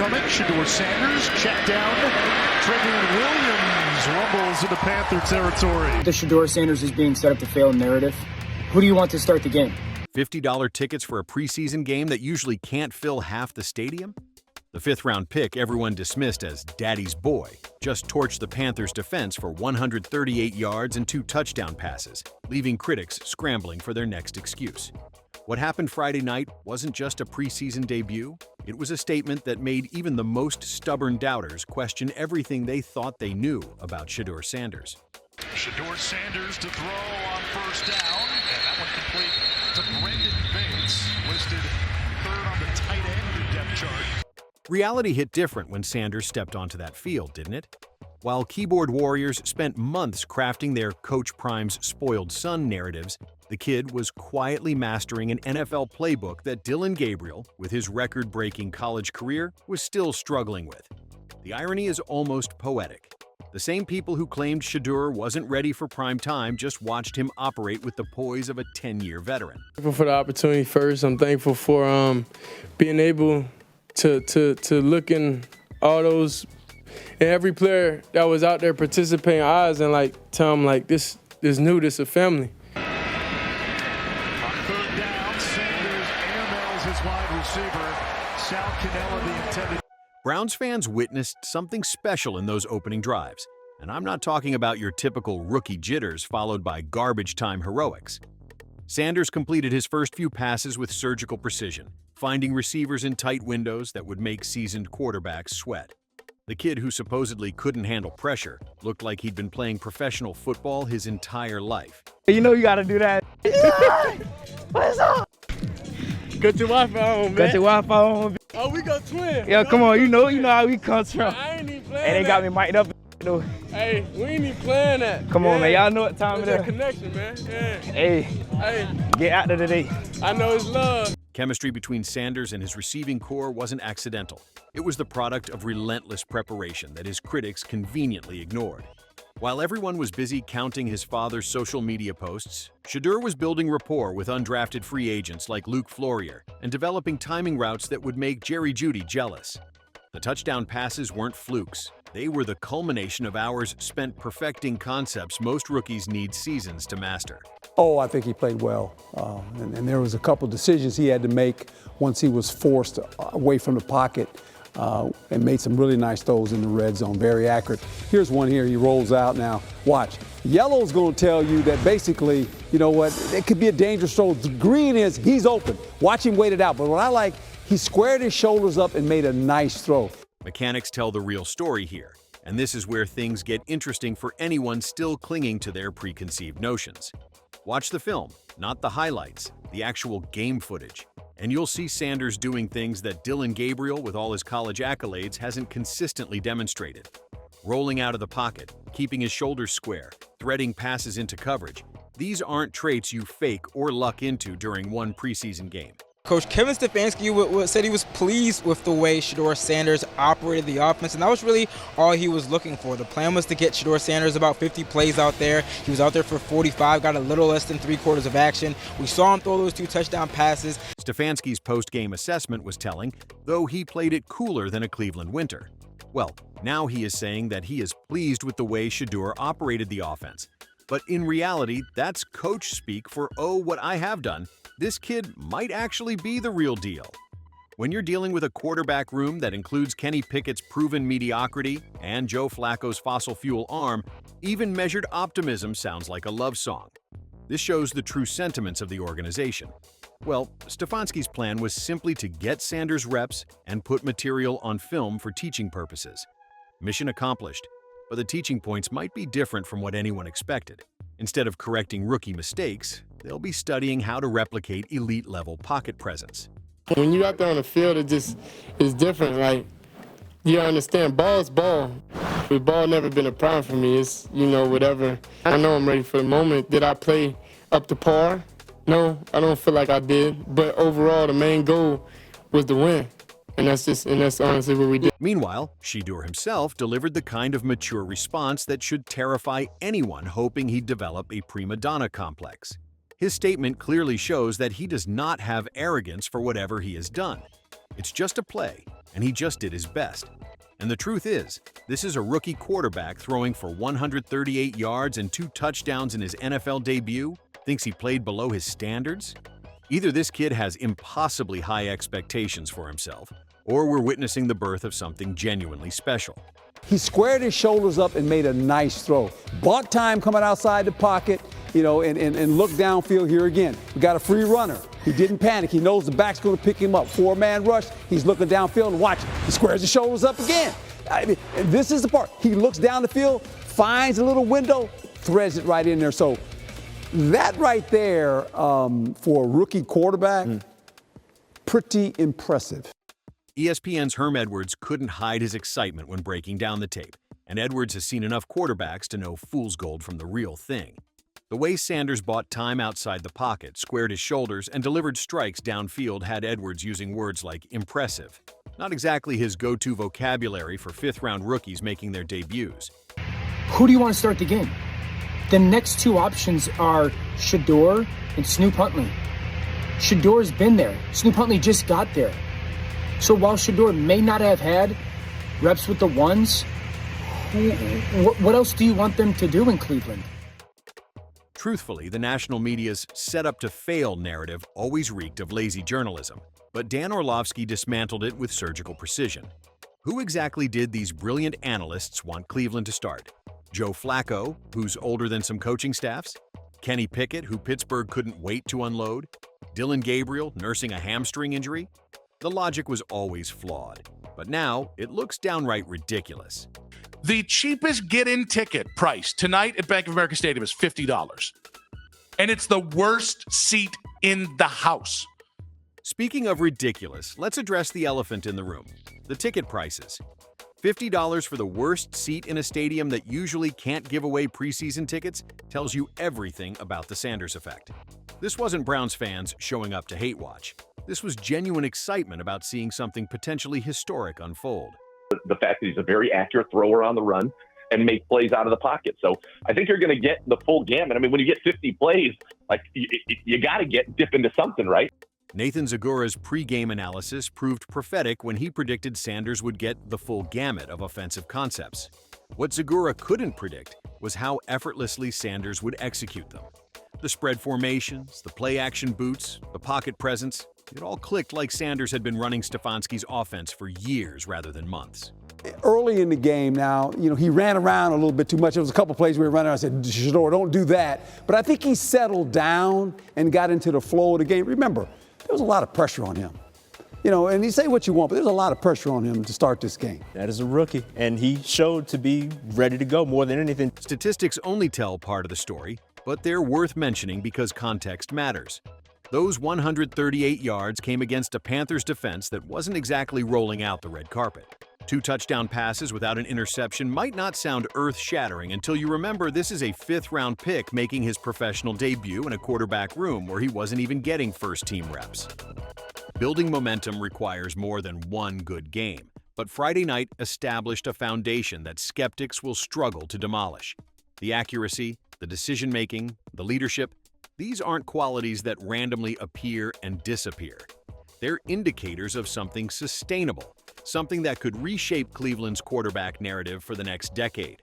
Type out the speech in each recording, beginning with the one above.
coming. Shedeur Sanders, check down. Trayvon Williams rumbles into Panther territory. The Shedeur Sanders is being set up to fail narrative. Who do you want to start the game? $50 tickets for a preseason game that usually can't fill half the stadium? The fifth-round pick everyone dismissed as Daddy's boy just torched the Panthers' defense for 138 yards and 2 touchdown passes, leaving critics scrambling for their next excuse. What happened Friday night wasn't just a preseason debut. It was a statement that made even the most stubborn doubters question everything they thought they knew about Shedeur Sanders. Shedeur Sanders to throw on first down, and that one complete to Brendan Bates, listed third on the tight end depth chart. Reality hit different when Sanders stepped onto that field, didn't it? While keyboard warriors spent months crafting their Coach Prime's spoiled son narratives, the kid was quietly mastering an NFL playbook that Dillon Gabriel, with his record-breaking college career, was still struggling with. The irony is almost poetic. The same people who claimed Shedeur wasn't ready for prime time just watched him operate with the poise of a 10-year veteran. Thankful for the opportunity first. I'm thankful for being able to look in all those and every player that was out there participating eyes and tell them this new, this a family. On third down, Sanders airmails his wide receiver. Sal Cannella, the intended. Browns fans witnessed something special in those opening drives, and I'm not talking about your typical rookie jitters followed by garbage time heroics. Sanders completed his first few passes with surgical precision, finding receivers in tight windows that would make seasoned quarterbacks sweat. The kid who supposedly couldn't handle pressure looked like he'd been playing professional football his entire life. You know you gotta do that. What's up? Got your Wi-Fi on, man. Got your Wi-Fi on. Oh, we got twins. Yeah, come on, you know how we come from. I ain't even playing And they got me mic'd up though. Hey, we ain't even playing that. Come on, man, y'all know what time it It's a is. connection, man. Yeah. Hey, get out there today. I know it's love. Chemistry between Sanders and his receiving core wasn't accidental. It was the product of relentless preparation that his critics conveniently ignored. While everyone was busy counting his father's social media posts, Shedeur was building rapport with undrafted free agents like Luke Flourier and developing timing routes that would make Jerry Jeudy jealous. The touchdown passes weren't flukes. They were the culmination of hours spent perfecting concepts most rookies need seasons to master. Oh, I think he played well. And there was a couple decisions he had to make once he was forced away from the pocket and made some really nice throws in the red zone, very accurate. Here's one here, he rolls out now. Watch. Yellow's going to tell you that basically, you know what, it could be a dangerous throw. The green is he's open. Watch him wait it out. But what I like, he squared his shoulders up and made a nice throw. Mechanics tell the real story here, and this is where things get interesting for anyone still clinging to their preconceived notions. Watch the film, not the highlights, the actual game footage, and you'll see Sanders doing things that Dillon Gabriel, with all his college accolades, hasn't consistently demonstrated. Rolling out of the pocket, keeping his shoulders square, threading passes into coverage. These aren't traits you fake or luck into during one preseason game. Coach Kevin Stefanski said he was pleased with the way Shedeur Sanders operated the offense, and that was really all he was looking for. The plan was to get Shedeur Sanders about 50 plays out there. He was out there for 45, got a little less than 3/4 of action. We saw him throw those 2 touchdown passes. Stefanski's post-game assessment was telling, though he played it cooler than a Cleveland winter. Well, now he is saying that he is pleased with the way Shedeur operated the offense. But in reality, that's coach speak for, oh, what I have done. This kid might actually be the real deal. When you're dealing with a quarterback room that includes Kenny Pickett's proven mediocrity and Joe Flacco's fossil fuel arm, even measured optimism sounds like a love song. This shows the true sentiments of the organization. Well, Stefanski's plan was simply to get Sanders reps and put material on film for teaching purposes. Mission accomplished, but the teaching points might be different from what anyone expected. Instead of correcting rookie mistakes, they'll be studying how to replicate elite-level pocket presence. When you're out there on the field, it just is different. You understand, ball is ball. But ball never been a problem for me. It's, whatever. I know I'm ready for the moment. Did I play up to par? No, I don't feel like I did. But overall, the main goal was to win. And that's honestly what we did. Meanwhile, Shedeur himself delivered the kind of mature response that should terrify anyone hoping he'd develop a prima donna complex. His statement clearly shows that he does not have arrogance for whatever he has done. It's just a play, and he just did his best. And the truth is, this is a rookie quarterback throwing for 138 yards and 2 touchdowns in his NFL debut, thinks he played below his standards? Either this kid has impossibly high expectations for himself, or we're witnessing the birth of something genuinely special. He squared his shoulders up and made a nice throw. Bought time coming outside the pocket, and looked downfield here again. We got a free runner. He didn't panic. He knows the back's going to pick him up. 4-man rush. He's looking downfield and watch. He squares his shoulders up again. And this is the part. He looks down the field, finds a little window, threads it right in there. So that right there for a rookie quarterback, pretty impressive. ESPN's Herm Edwards couldn't hide his excitement when breaking down the tape, and Edwards has seen enough quarterbacks to know fool's gold from the real thing. The way Sanders bought time outside the pocket, squared his shoulders, and delivered strikes downfield had Edwards using words like impressive. Not exactly his go-to vocabulary for fifth-round rookies making their debuts. Who do you want to start the game? The next 2 options are Shedeur and Snoop Huntley. Shedeur's been there. Snoop Huntley just got there. So while Shedeur may not have had reps with the ones, what else do you want them to do in Cleveland? Truthfully, the national media's set-up-to-fail narrative always reeked of lazy journalism, but Dan Orlovsky dismantled it with surgical precision. Who exactly did these brilliant analysts want Cleveland to start? Joe Flacco, who's older than some coaching staffs? Kenny Pickett, who Pittsburgh couldn't wait to unload? Dillon Gabriel, nursing a hamstring injury? The logic was always flawed, but now it looks downright ridiculous. The cheapest get-in ticket price tonight at Bank of America Stadium is $50. And it's the worst seat in the house. Speaking of ridiculous, let's address the elephant in the room, the ticket prices. $50 for the worst seat in a stadium that usually can't give away preseason tickets tells you everything about the Sanders effect. This wasn't Browns fans showing up to hate watch. This was genuine excitement about seeing something potentially historic unfold. The fact that he's a very accurate thrower on the run and make plays out of the pocket. So I think you're going to get the full gamut. I mean, when you get 50 plays, like you got to dip into something, right? Nathan Zagura's pregame analysis proved prophetic when he predicted Sanders would get the full gamut of offensive concepts. What Zagura couldn't predict was how effortlessly Sanders would execute them. The spread formations, the play-action boots, the pocket presence, it all clicked like Sanders had been running Stefanski's offense for years rather than months. Early in the game now, he ran around a little bit too much. There was a couple plays where he ran around. I said, Shedeur, don't do that. But I think he settled down and got into the flow of the game. Remember, there was a lot of pressure on him. And you say what you want, but there's a lot of pressure on him to start this game. That is a rookie, and he showed to be ready to go more than anything. Statistics only tell part of the story, but they're worth mentioning because context matters. Those 138 yards came against a Panthers defense that wasn't exactly rolling out the red carpet. 2 touchdown passes without an interception might not sound earth-shattering until you remember this is a 5th-round pick making his professional debut in a quarterback room where he wasn't even getting first-team reps. Building momentum requires more than one good game, but Friday night established a foundation that skeptics will struggle to demolish. The accuracy, the decision-making, the leadership, these aren't qualities that randomly appear and disappear. They're indicators of something sustainable, something that could reshape Cleveland's quarterback narrative for the next decade.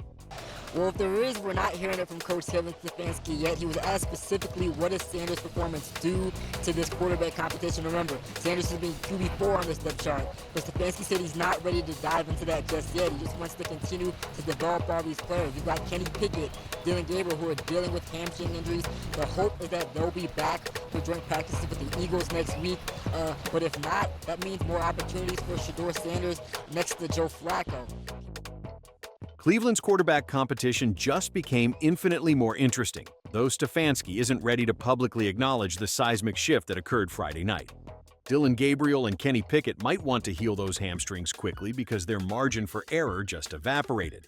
Well, if there is, we're not hearing it from Coach Kevin Stefanski yet. He was asked specifically, what does Sanders' performance do to this quarterback competition? Remember, Sanders has been QB4 on this depth chart, but Stefanski said he's not ready to dive into that just yet. He just wants to continue to develop all these players. You've got Kenny Pickett, Dillon Gabriel, who are dealing with hamstring injuries. The hope is that they'll be back for joint practices with the Eagles next week. But if not, that means more opportunities for Shedeur Sanders next to Joe Flacco. Cleveland's quarterback competition just became infinitely more interesting, though Stefanski isn't ready to publicly acknowledge the seismic shift that occurred Friday night. Dillon Gabriel and Kenny Pickett might want to heal those hamstrings quickly because their margin for error just evaporated.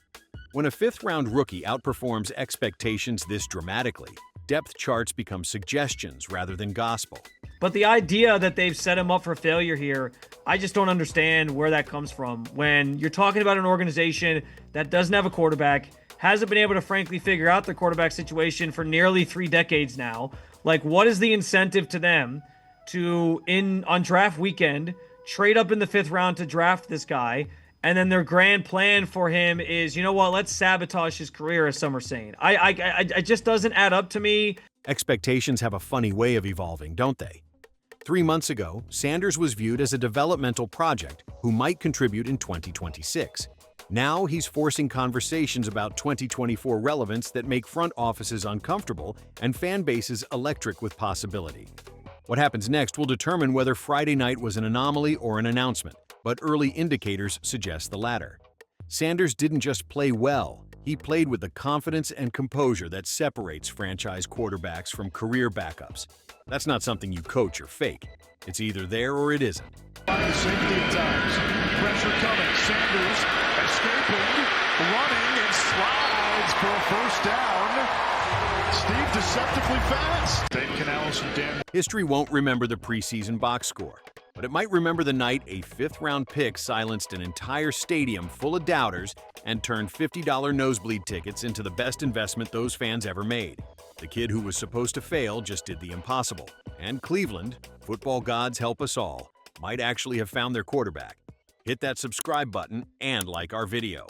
When a 5th-round rookie outperforms expectations this dramatically, depth charts become suggestions rather than gospel. But the idea that they've set him up for failure here, I just don't understand where that comes from. When you're talking about an organization that doesn't have a quarterback, hasn't been able to frankly figure out their quarterback situation for nearly 3 decades now, like what is the incentive to them to, on draft weekend, trade up in the 5th round to draft this guy, and then their grand plan for him is, you know what, let's sabotage his career, as some are saying. It just doesn't add up to me. Expectations have a funny way of evolving, don't they? 3 months ago, Sanders was viewed as a developmental project who might contribute in 2026. Now he's forcing conversations about 2024 relevance that make front offices uncomfortable and fan bases electric with possibility. What happens next will determine whether Friday night was an anomaly or an announcement, but early indicators suggest the latter. Sanders didn't just play well, he played with the confidence and composure that separates franchise quarterbacks from career backups. That's not something you coach or fake. It's either there or it isn't. The safety at times. Pressure coming. Sanders escaping, running, and slides for a first down. Steve deceptively fast. Dave Canales and Dan. History won't remember the preseason box score, but it might remember the night a 5th-round pick silenced an entire stadium full of doubters and turned $50 nosebleed tickets into the best investment those fans ever made. The kid who was supposed to fail just did the impossible. And Cleveland, football gods help us all, might actually have found their quarterback. Hit that subscribe button and like our video.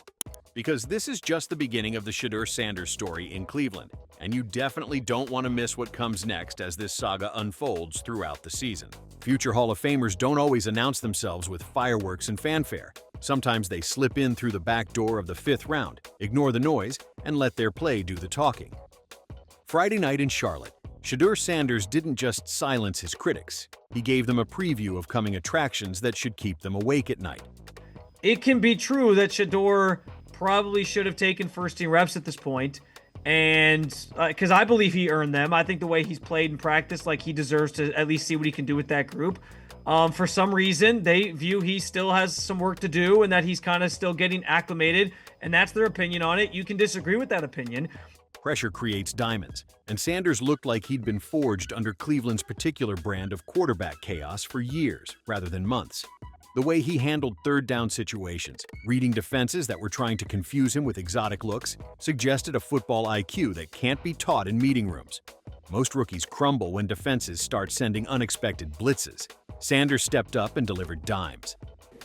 Because this is just the beginning of the Shedeur Sanders story in Cleveland, and you definitely don't want to miss what comes next as this saga unfolds throughout the season. Future Hall of Famers don't always announce themselves with fireworks and fanfare. Sometimes they slip in through the back door of the 5th round, ignore the noise, and let their play do the talking. Friday night in Charlotte, Shedeur Sanders didn't just silence his critics. He gave them a preview of coming attractions that should keep them awake at night. It can be true that Shedeur probably should have taken first-team reps at this point, and because I believe he earned them. I think the way he's played in practice, like, he deserves to at least see what he can do with that group. For some reason, they view he still has some work to do and that he's kind of still getting acclimated, and that's their opinion on it. You can disagree with that opinion. Pressure creates diamonds, and Sanders looked like he'd been forged under Cleveland's particular brand of quarterback chaos for years rather than months. The way he handled third-down situations, reading defenses that were trying to confuse him with exotic looks, suggested a football IQ that can't be taught in meeting rooms. Most rookies crumble when defenses start sending unexpected blitzes. Sanders stepped up and delivered dimes.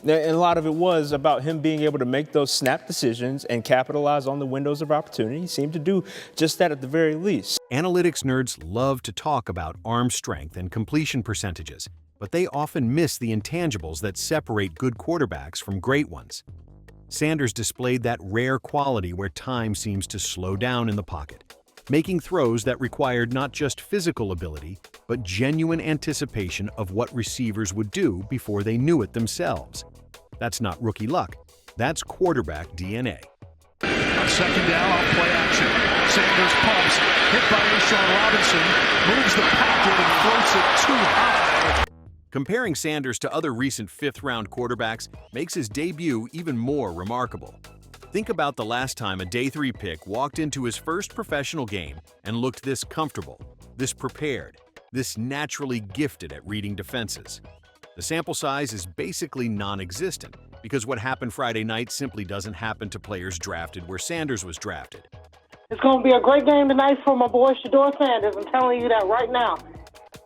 And a lot of it was about him being able to make those snap decisions and capitalize on the windows of opportunity. He seemed to do just that at the very least. Analytics nerds love to talk about arm strength and completion percentages, but they often miss the intangibles that separate good quarterbacks from great ones. Sanders displayed that rare quality where time seems to slow down in the pocket, making throws that required not just physical ability, but genuine anticipation of what receivers would do before they knew it themselves. That's not rookie luck, that's quarterback DNA. On second down, on play action. Sanders pumps, hit by Ashawn Robinson, moves the pocket and floats it too high. Comparing Sanders to other recent 5th-round quarterbacks makes his debut even more remarkable. Think about the last time a Day 3 pick walked into his first professional game and looked this comfortable, this prepared, this naturally gifted at reading defenses. The sample size is basically non-existent because what happened Friday night simply doesn't happen to players drafted where Sanders was drafted. It's going to be a great game tonight for my boy Shedeur Sanders. I'm telling you that right now.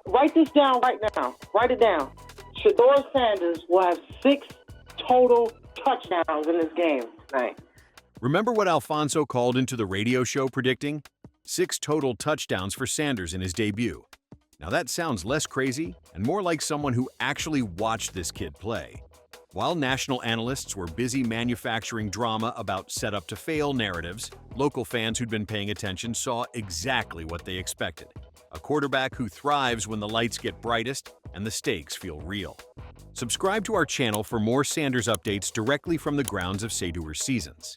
Write this down right now. Write it down. Shedeur Sanders will have 6 total touchdowns in this game tonight. Remember what Alfonso called into the radio show predicting? 6 total touchdowns for Sanders in his debut. Now that sounds less crazy and more like someone who actually watched this kid play. While national analysts were busy manufacturing drama about set-up-to-fail narratives, local fans who'd been paying attention saw exactly what they expected. A quarterback who thrives when the lights get brightest and the stakes feel real. Subscribe to our channel for more Sanders updates directly from the grounds of Shedeur's seasons.